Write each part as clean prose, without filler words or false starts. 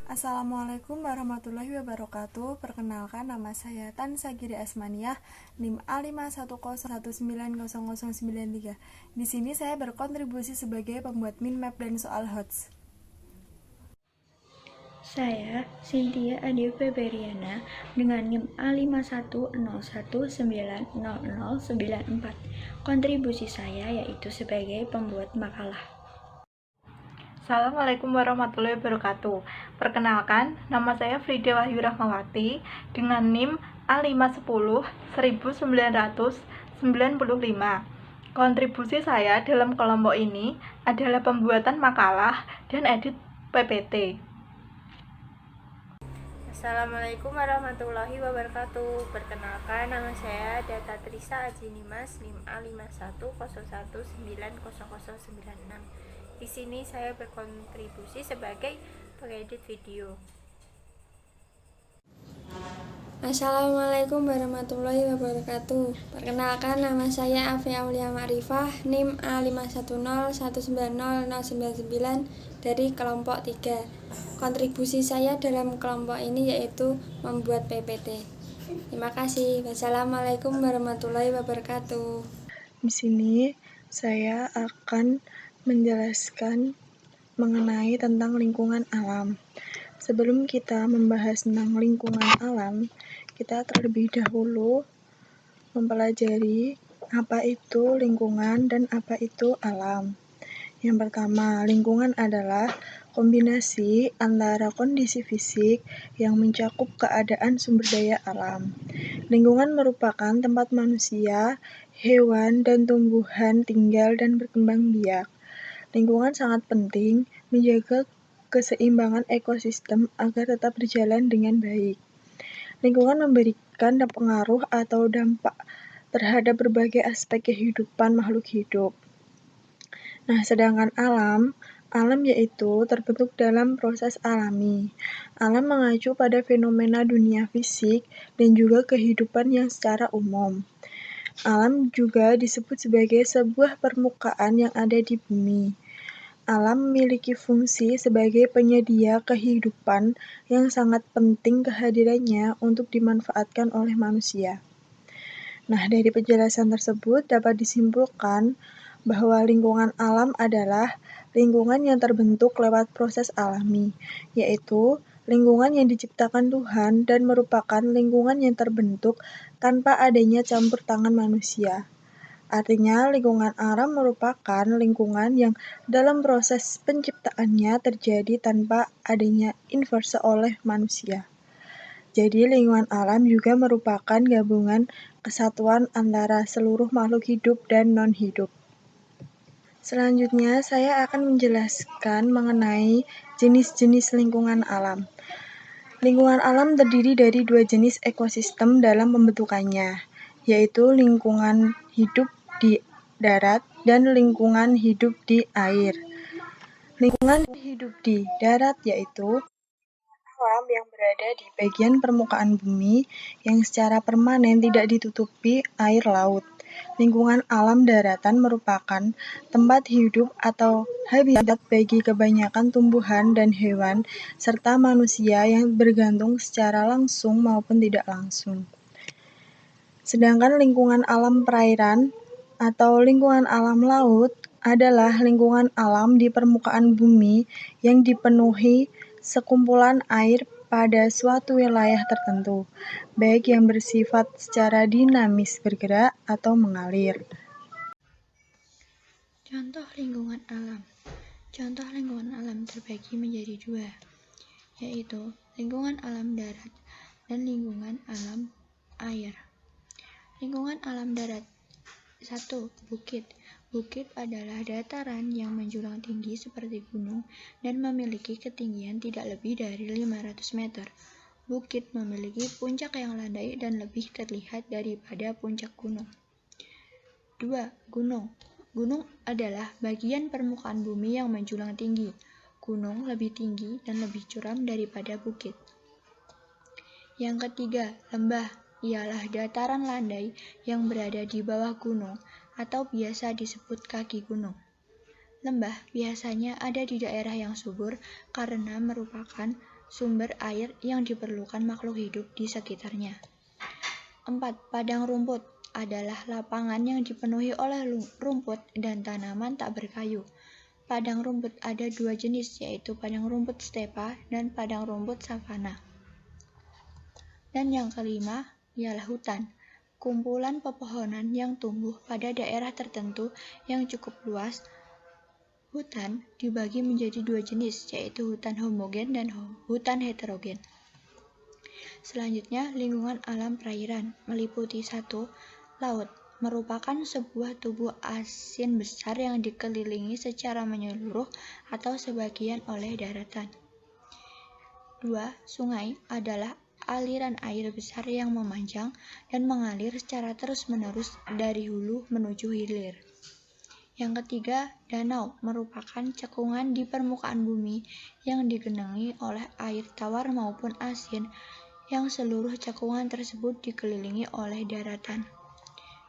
Assalamualaikum warahmatullahi wabarakatuh. Perkenalkan, nama saya Tan Sagiri Asmaniah, NIM A51019093. Di sini saya berkontribusi sebagai pembuat minmap dan soal HOTS. Saya Cynthia Adi Feberiana dengan NIM A5101900094. Kontribusi saya yaitu sebagai pembuat makalah. Assalamualaikum warahmatullahi wabarakatuh. Perkenalkan, nama saya Frida Wahyu Rahmawati dengan NIM A5101995. Kontribusi saya dalam kelompok ini adalah pembuatan makalah dan edit PPT. Assalamualaikum warahmatullahi wabarakatuh. Perkenalkan, nama saya Data Trisa Ajinimas, NIM A510190096. Di sini saya berkontribusi sebagai pengedit video. Assalamualaikum warahmatullahi wabarakatuh. Perkenalkan, nama saya Afi Aulia Ma'rifah, NIM A510190099 dari kelompok 3. Kontribusi saya dalam kelompok ini yaitu membuat PPT. Terima kasih. Wassalamualaikum warahmatullahi wabarakatuh. Di sini saya akan menjelaskan mengenai tentang lingkungan alam. Sebelum kita membahas tentang lingkungan alam, kita terlebih dahulu mempelajari apa itu lingkungan dan apa itu alam. Yang pertama, lingkungan adalah kombinasi antara kondisi fisik yang mencakup keadaan sumber daya alam. Lingkungan merupakan tempat manusia, hewan, dan tumbuhan tinggal dan berkembang biak. Lingkungan sangat penting menjaga keseimbangan ekosistem agar tetap berjalan dengan baik. Lingkungan memberikan pengaruh atau dampak terhadap berbagai aspek kehidupan makhluk hidup. Nah, sedangkan alam yaitu terbentuk dalam proses alami. Alam mengacu pada fenomena dunia fisik dan juga kehidupan yang secara umum. Alam juga disebut sebagai sebuah permukaan yang ada di bumi. Alam memiliki fungsi sebagai penyedia kehidupan yang sangat penting kehadirannya untuk dimanfaatkan oleh manusia. Nah, dari penjelasan tersebut dapat disimpulkan bahwa lingkungan alam adalah lingkungan yang terbentuk lewat proses alami, yaitu lingkungan yang diciptakan Tuhan dan merupakan lingkungan yang terbentuk tanpa adanya campur tangan manusia. Artinya, lingkungan alam merupakan lingkungan yang dalam proses penciptaannya terjadi tanpa adanya intervensi oleh manusia. Jadi, lingkungan alam juga merupakan gabungan kesatuan antara seluruh makhluk hidup dan non-hidup. Selanjutnya, saya akan menjelaskan mengenai jenis-jenis lingkungan alam. Lingkungan alam terdiri dari 2 jenis ekosistem dalam pembentukannya, yaitu lingkungan hidup di darat dan lingkungan hidup di air. Lingkungan hidup di darat yaitu alam yang berada di bagian permukaan bumi yang secara permanen tidak ditutupi air laut. Lingkungan alam daratan merupakan tempat hidup atau habitat bagi kebanyakan tumbuhan dan hewan serta manusia yang bergantung secara langsung maupun tidak langsung. Sedangkan lingkungan alam perairan atau lingkungan alam laut adalah lingkungan alam di permukaan bumi yang dipenuhi sekumpulan air pada suatu wilayah tertentu, baik yang bersifat secara dinamis bergerak atau mengalir. Contoh lingkungan alam. Contoh lingkungan alam terbagi menjadi 2, yaitu lingkungan alam darat dan lingkungan alam air. Lingkungan alam darat. 1. Bukit. Bukit adalah dataran yang menjulang tinggi seperti gunung dan memiliki ketinggian tidak lebih dari 500 meter. Bukit memiliki puncak yang landai dan lebih terlihat daripada puncak gunung. 2. Gunung. Gunung adalah bagian permukaan bumi yang menjulang tinggi. Gunung lebih tinggi dan lebih curam daripada bukit. Yang ketiga, lembah. Ialah dataran landai yang berada di bawah gunung atau biasa disebut kaki gunung. Lembah biasanya ada di daerah yang subur karena merupakan sumber air yang diperlukan makhluk hidup di sekitarnya. 4. Padang rumput adalah lapangan yang dipenuhi oleh rumput dan tanaman tak berkayu. Padang rumput ada 2 jenis, yaitu padang rumput stepa dan padang rumput savana. Dan yang kelima ialah hutan, kumpulan pepohonan yang tumbuh pada daerah tertentu yang cukup luas. Hutan dibagi menjadi 2 jenis, yaitu hutan homogen dan hutan heterogen. Selanjutnya, lingkungan alam perairan meliputi 1. Laut merupakan sebuah tubuh asin besar yang dikelilingi secara menyeluruh atau sebagian oleh daratan. 2. Sungai adalah aliran air besar yang memanjang dan mengalir secara terus-menerus dari hulu menuju hilir. Yang ketiga, danau merupakan cekungan di permukaan bumi yang digenangi oleh air tawar maupun asin yang seluruh cekungan tersebut dikelilingi oleh daratan.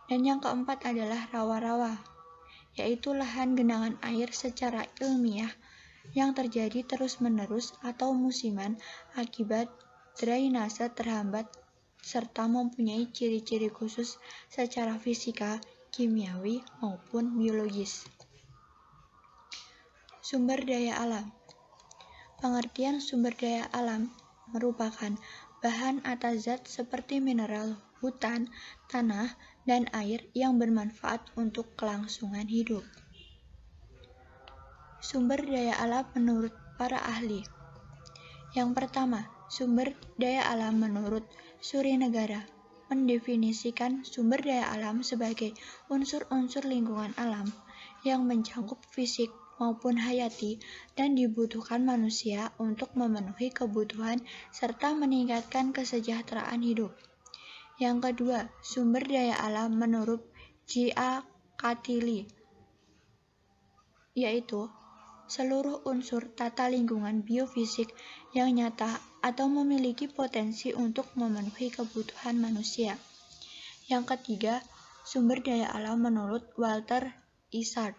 Dan yang keempat adalah rawa-rawa, yaitu lahan genangan air secara ilmiah yang terjadi terus-menerus atau musiman akibat drainase terhambat serta mempunyai ciri-ciri khusus secara fisika, kimiawi, maupun biologis. Sumber daya alam. Pengertian sumber daya alam merupakan bahan atas zat seperti mineral, hutan, tanah, dan air yang bermanfaat untuk kelangsungan hidup. Sumber daya alam menurut para ahli. Yang pertama, sumber daya alam menurut Surinegara mendefinisikan sumber daya alam sebagai unsur-unsur lingkungan alam yang mencakup fisik maupun hayati dan dibutuhkan manusia untuk memenuhi kebutuhan serta meningkatkan kesejahteraan hidup. Yang kedua, sumber daya alam menurut G.A. Katili, yaitu seluruh unsur tata lingkungan biofisik yang nyata atau memiliki potensi untuk memenuhi kebutuhan manusia. Yang ketiga, sumber daya alam menurut Walter Isard,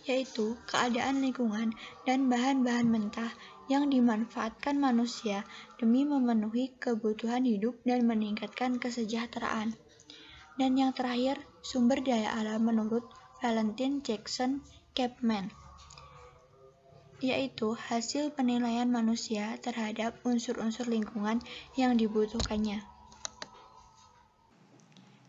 yaitu keadaan lingkungan dan bahan-bahan mentah yang dimanfaatkan manusia demi memenuhi kebutuhan hidup dan meningkatkan kesejahteraan. Dan yang terakhir, sumber daya alam menurut Valentin Jackson Chapman, yaitu hasil penilaian manusia terhadap unsur-unsur lingkungan yang dibutuhkannya.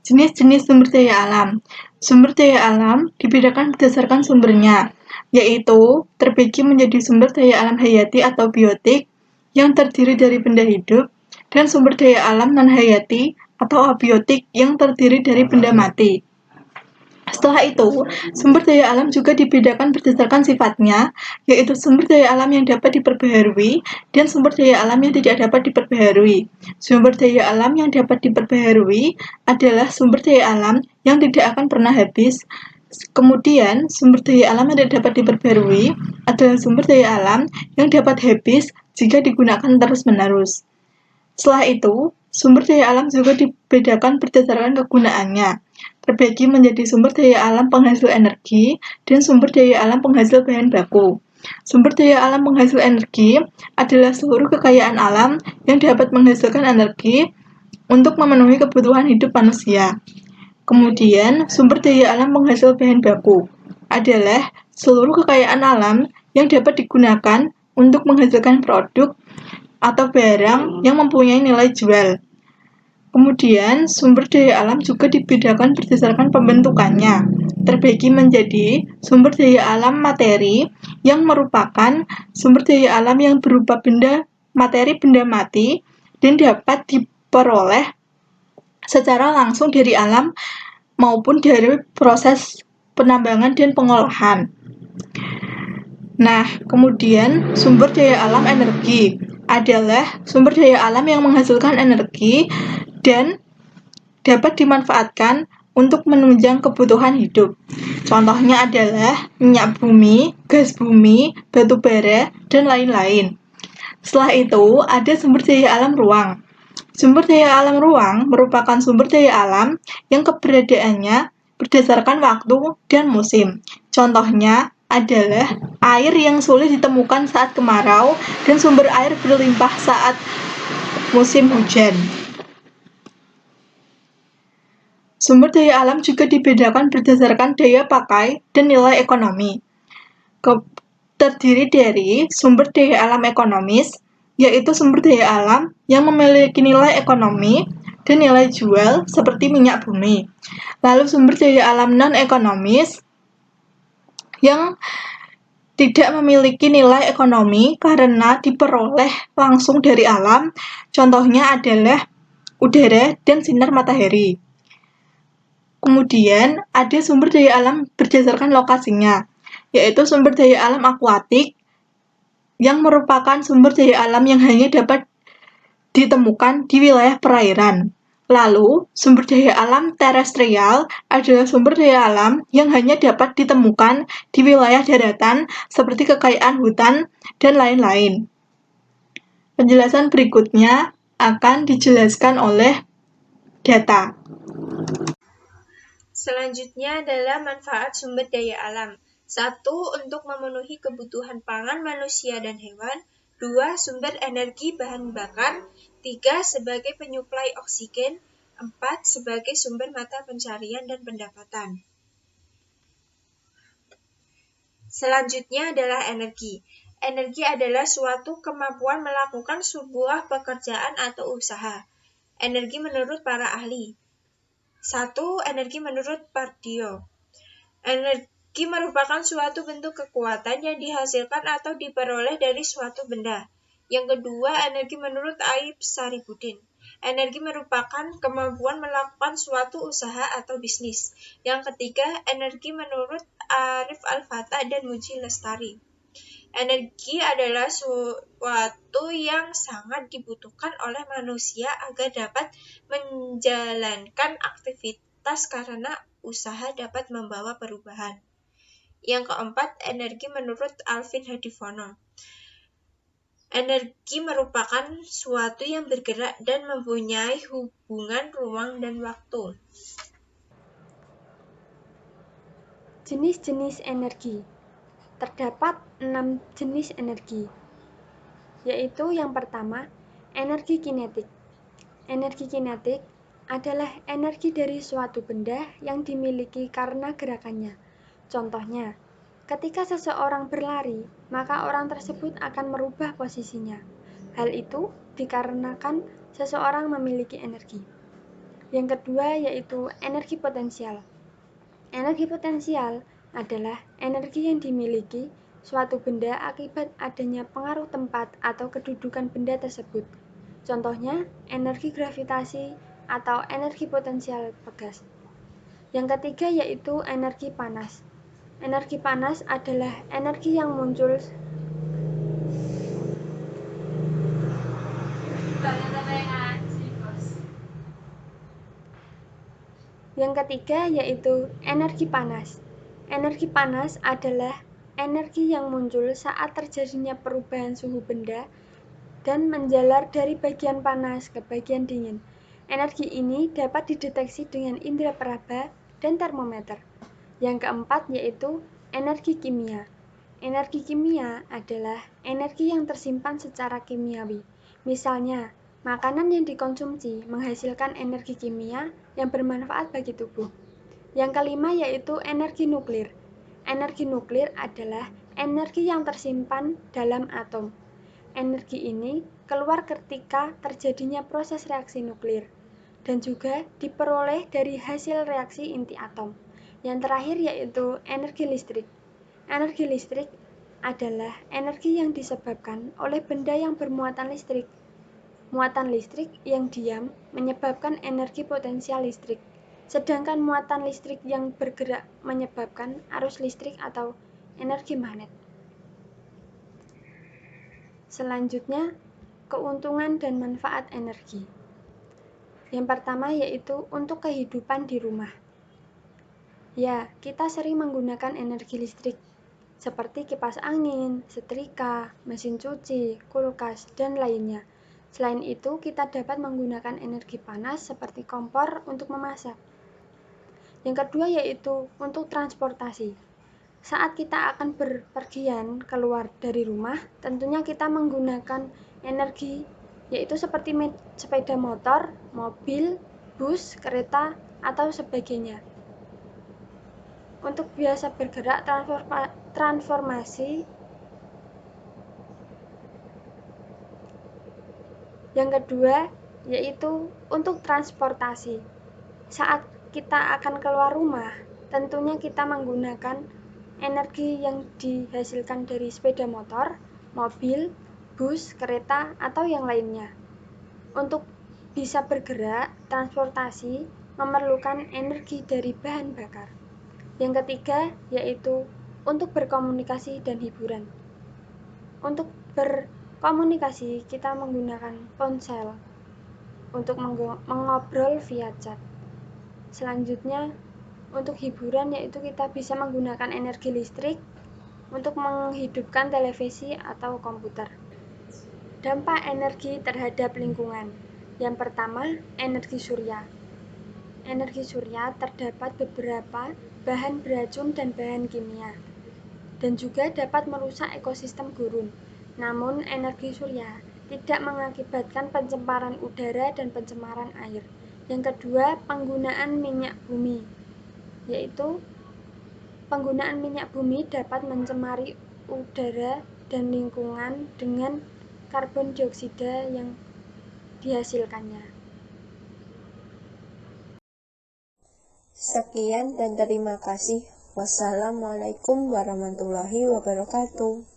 Jenis-jenis sumber daya alam. Sumber daya alam dibedakan berdasarkan sumbernya, yaitu terbagi menjadi sumber daya alam hayati atau biotik yang terdiri dari benda hidup, dan sumber daya alam non-hayati atau abiotik yang terdiri dari benda mati. Setelah itu, sumber daya alam juga dibedakan berdasarkan sifatnya, yaitu sumber daya alam yang dapat diperbaharui dan sumber daya alam yang tidak dapat diperbaharui. Sumber daya alam yang dapat diperbaharui adalah sumber daya alam yang tidak akan pernah habis. Kemudian, sumber daya alam yang tidak dapat diperbaharui adalah sumber daya alam yang dapat habis jika digunakan terus-menerus. Setelah itu, sumber daya alam juga dibedakan berdasarkan kegunaannya, terbagi menjadi sumber daya alam penghasil energi dan sumber daya alam penghasil bahan baku. Sumber daya alam penghasil energi adalah seluruh kekayaan alam yang dapat menghasilkan energi untuk memenuhi kebutuhan hidup manusia. Kemudian, sumber daya alam penghasil bahan baku adalah seluruh kekayaan alam yang dapat digunakan untuk menghasilkan produk atau barang yang mempunyai nilai jual. Kemudian, sumber daya alam juga dibedakan berdasarkan pembentukannya, terbagi menjadi sumber daya alam materi yang merupakan sumber daya alam yang berupa materi benda mati dan dapat diperoleh secara langsung dari alam maupun dari proses penambangan dan pengolahan. Nah, kemudian sumber daya alam energi adalah sumber daya alam yang menghasilkan energi dan dapat dimanfaatkan untuk menunjang kebutuhan hidup. Contohnya adalah minyak bumi, gas bumi, batu bara, dan lain-lain. Setelah itu, ada sumber daya alam ruang. Sumber daya alam ruang merupakan sumber daya alam yang keberadaannya berdasarkan waktu dan musim. Contohnya adalah air yang sulit ditemukan saat kemarau dan sumber air berlimpah saat musim hujan. Sumber daya alam juga dibedakan berdasarkan daya pakai dan nilai ekonomi. Terdiri dari sumber daya alam ekonomis, yaitu sumber daya alam yang memiliki nilai ekonomi dan nilai jual seperti minyak bumi. Lalu sumber daya alam non-ekonomis yang tidak memiliki nilai ekonomi karena diperoleh langsung dari alam, contohnya adalah udara dan sinar matahari. Kemudian ada sumber daya alam berdasarkan lokasinya, yaitu sumber daya alam akuatik yang merupakan sumber daya alam yang hanya dapat ditemukan di wilayah perairan. Lalu, sumber daya alam terestrial adalah sumber daya alam yang hanya dapat ditemukan di wilayah daratan seperti kekayaan hutan dan lain-lain. Penjelasan berikutnya akan dijelaskan oleh data. Selanjutnya adalah manfaat sumber daya alam. 1. Untuk memenuhi kebutuhan pangan manusia dan hewan. 2. Sumber energi bahan bakar. 3. Sebagai penyuplai oksigen. 4. Sebagai sumber mata pencarian dan pendapatan. Selanjutnya adalah energi. Energi adalah suatu kemampuan melakukan sebuah pekerjaan atau usaha. Energi menurut para ahli. 1. Energi menurut Pardio. Energi merupakan suatu bentuk kekuatan yang dihasilkan atau diperoleh dari suatu benda. Yang kedua, energi menurut Aib Saripudin. Energi merupakan kemampuan melakukan suatu usaha atau bisnis. Yang ketiga, energi menurut Arif Al-Fatah dan Muji Lestari. Energi adalah suatu yang sangat dibutuhkan oleh manusia agar dapat menjalankan aktivitas karena usaha dapat membawa perubahan. Yang keempat, energi menurut Alvin Hadifono. Energi merupakan suatu yang bergerak dan mempunyai hubungan ruang dan waktu. Jenis-jenis energi. Terdapat 6 jenis energi, yaitu yang pertama, energi kinetik. Energi kinetik adalah energi dari suatu benda yang dimiliki karena gerakannya. Contohnya, ketika seseorang berlari, maka orang tersebut akan merubah posisinya. Hal itu dikarenakan seseorang memiliki energi. Yang kedua yaitu energi potensial. Energi potensial adalah energi yang dimiliki suatu benda akibat adanya pengaruh tempat atau kedudukan benda tersebut. Contohnya, energi gravitasi atau energi potensial pegas. Yang ketiga yaitu energi panas. Energi panas adalah energi yang muncul Yang ketiga yaitu energi panas. Energi panas adalah energi yang muncul saat terjadinya perubahan suhu benda dan menjalar dari bagian panas ke bagian dingin. Energi ini dapat dideteksi dengan indera peraba dan termometer. Yang keempat yaitu energi kimia. Energi kimia adalah energi yang tersimpan secara kimiawi. Misalnya, makanan yang dikonsumsi menghasilkan energi kimia yang bermanfaat bagi tubuh. Yang kelima yaitu energi nuklir. Energi nuklir adalah energi yang tersimpan dalam atom. Energi ini keluar ketika terjadinya proses reaksi nuklir dan juga diperoleh dari hasil reaksi inti atom. Yang terakhir yaitu energi listrik. Energi listrik adalah energi yang disebabkan oleh benda yang bermuatan listrik. Muatan listrik yang diam menyebabkan energi potensial listrik, sedangkan muatan listrik yang bergerak menyebabkan arus listrik atau energi magnet. Selanjutnya, keuntungan dan manfaat energi. Yang pertama yaitu untuk kehidupan di rumah. Ya, kita sering menggunakan energi listrik, seperti kipas angin, setrika, mesin cuci, kulkas, dan lainnya. Selain itu, kita dapat menggunakan energi panas seperti kompor untuk memasak. Yang kedua yaitu untuk transportasi. Saat kita akan berpergian keluar dari rumah, tentunya kita menggunakan energi yaitu seperti sepeda motor, mobil, bus, kereta, atau sebagainya. Untuk biasa bergerak, transformasi. Yang kedua yaitu untuk transportasi. Saat kita akan keluar rumah, tentunya kita menggunakan energi yang dihasilkan dari sepeda motor, mobil, bus, kereta, atau yang lainnya. Untuk bisa bergerak, transportasi memerlukan energi dari bahan bakar. Yang ketiga yaitu untuk berkomunikasi dan hiburan. Untuk berkomunikasi kita menggunakan ponsel untuk mengobrol via chat. Selanjutnya untuk hiburan yaitu kita bisa menggunakan energi listrik untuk menghidupkan televisi atau komputer. Dampak energi terhadap lingkungan. Yang pertama, energi surya. Energi surya terdapat beberapa bahan beracun dan bahan kimia, dan juga dapat merusak ekosistem gurun. Namun, energi surya tidak mengakibatkan pencemaran udara dan pencemaran air. Yang kedua, penggunaan minyak bumi, yaitu penggunaan minyak bumi dapat mencemari udara dan lingkungan dengan karbon dioksida yang dihasilkannya. Sekian dan terima kasih. Wassalamualaikum warahmatullahi wabarakatuh.